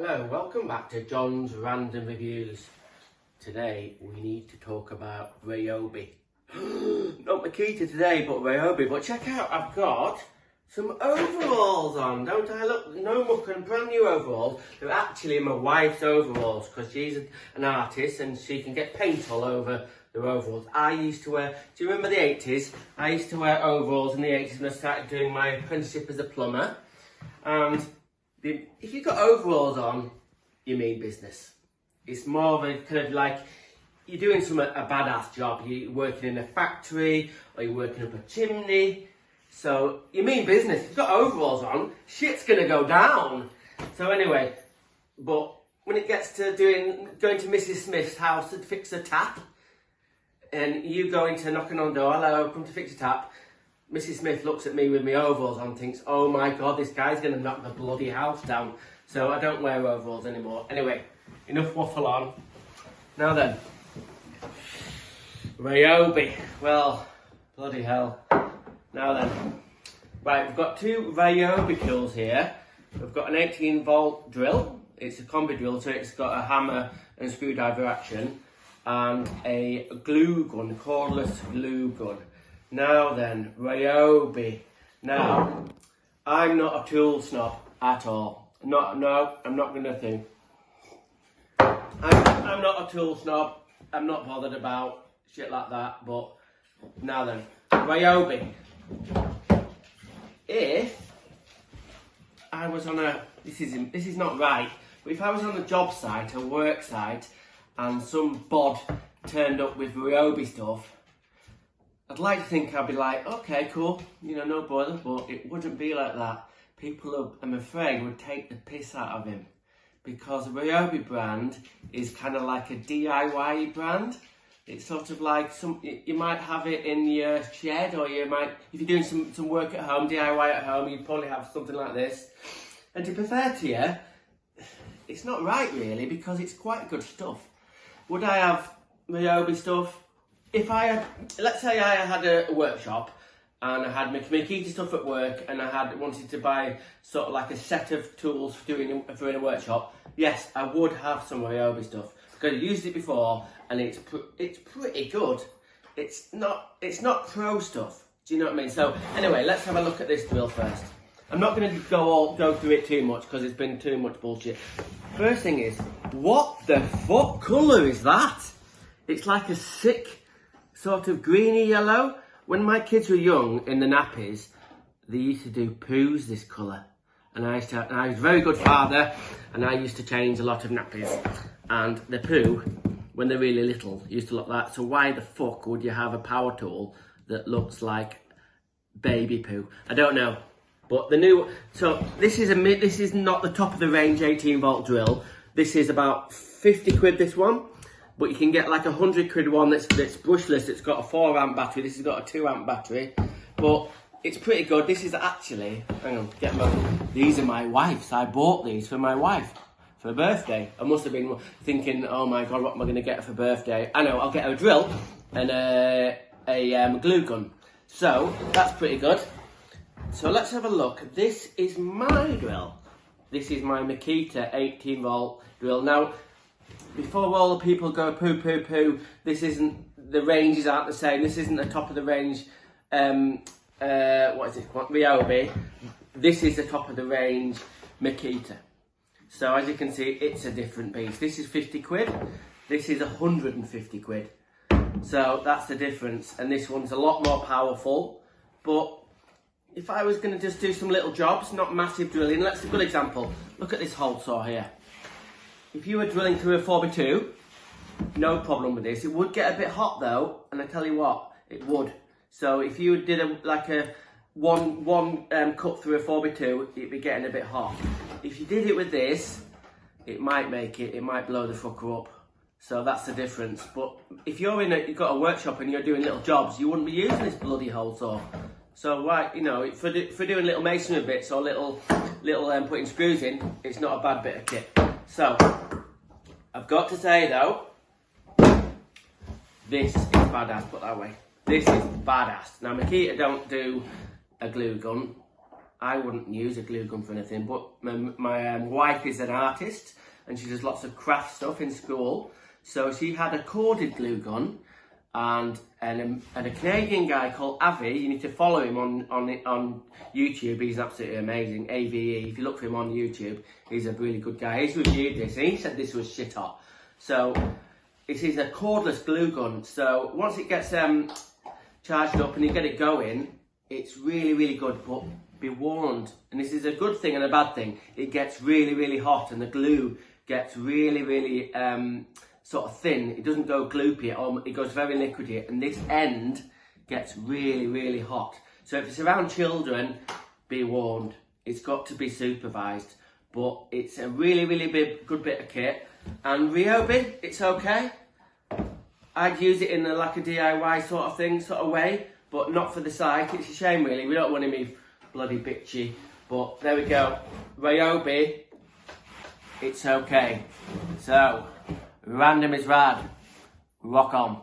Hello, welcome back to John's Random Reviews. Today we need to talk about ryobi. Not Makita today, but ryobi. But check out, I've got some overalls on, don't I? Look, no muck and brand new overalls. They're actually my wife's overalls because she's an artist and she can get paint all over their overalls. I used to wear, do you remember the 80s? I used to wear overalls in the 80s when I started doing my apprenticeship as a plumber. And if you've got overalls on, you mean business. It's more of a kind of like you're doing a badass job. You're working in a factory or you're working up a chimney. So you mean business. If you've got overalls on, shit's gonna go down. So anyway, but when it gets to going to Mrs. Smith's house to fix a tap, and you go into knocking on the door, hello, come to fix a tap. Mrs. Smith looks at me with my overalls on and thinks, oh my God, this guy's going to knock the bloody house down. So I don't wear overalls anymore. Anyway, enough waffle on. Now then, ryobi. Well, bloody hell. Now then. Right, we've got two ryobi tools here. We've got an 18-volt drill. It's a combi drill, so it's got a hammer and screwdriver action. And a glue gun, cordless glue gun. Now then, ryobi. Now, I'm not a tool snob at all. No, I'm not gonna think. I'm not a tool snob. I'm not bothered about shit like that. But now then, ryobi. If I was on this is not right. But if I was on a job site, a work site, and some bod turned up with ryobi stuff, I'd like to think I'd be like, okay, cool, no bother, but it wouldn't be like that. People, I'm afraid, would take the piss out of him because the ryobi brand is kind of like a DIY brand. It's sort of like you might have it in your shed, or you might, if you're doing some work at home, DIY at home, you'd probably have something like this. And to be fair to you, it's not right really because it's quite good stuff. Would I have ryobi stuff? If let's say I had a workshop and I had my Makita stuff at work and I wanted to buy sort of like a set of tools for in a workshop, yes, I would have some ryobi stuff because I used it before and it's pretty good. It's not pro stuff. Do you know what I mean? So anyway, let's have a look at this drill first. I'm not going to go through it too much because it's been too much bullshit. First thing is, what the fuck colour is that? It's like a sick sort of greeny yellow. When my kids were young in the nappies, they used to do poos this colour. And I was a very good father and I used to change a lot of nappies. And the poo, when they're really little, used to look like that. So why the fuck would you have a power tool that looks like baby poo? I don't know. But so this is not the top of the range 18-volt drill. This is about 50 quid, this one. But you can get like a 100 quid one that's brushless. It's got a 4 amp battery. This has got a 2 amp battery. But it's pretty good. This is actually, hang on, these are my wife's. I bought these for my wife for her birthday. I must have been thinking, oh my God, what am I going to get her for birthday? I know, I'll get her a drill and a glue gun. So that's pretty good. So let's have a look. This is my drill. This is my Makita 18-volt drill. Now, before all the people go poo poo poo, the ranges aren't the same. This isn't the top of the range, what is it called? Ryobi. This is the top of the range Makita. So as you can see, it's a different beast. This is 50 quid. This is 150 quid. So that's the difference. And this one's a lot more powerful. But if I was going to just do some little jobs, not massive drilling, let's do a good example. Look at this hole saw here. If you were drilling through a 4x2, no problem with this. It would get a bit hot though, and I tell you what, it would. So if you did a one cut through a 4x2, it'd be getting a bit hot. If you did it with this, it might blow the fucker up. So that's the difference. But if you've got a workshop and you're doing little jobs, you wouldn't be using this bloody hole saw. So why, for doing little masonry bits or little putting screws in, it's not a bad bit of kit. So, I've got to say though, this is badass, put that way. This is badass. Now Makita don't do a glue gun, I wouldn't use a glue gun for anything, but my wife is an artist and she does lots of craft stuff in school. So she had a corded glue gun, and a Canadian guy called Avi. You need to follow him on YouTube. He's absolutely amazing. AVE. If you look for him on YouTube, he's a really good guy. He's reviewed this and he said this was shit hot. So this is a cordless glue gun. So once it gets charged up and you get it going, it's really, really good. But be warned, and this is a good thing and a bad thing, it gets really, really hot and the glue gets really, really sort of thin. It doesn't go gloopy, it goes very liquidy, and this end gets really, really hot. So if it's around children, be warned. It's got to be supervised, but it's a really, really good bit of kit. And ryobi, it's okay. I'd use it in like a DIY sort of way, but not for the site. It's a shame really, we don't want to be bloody bitchy, but there we go. Ryobi, it's okay. So, random is rad. Rock on.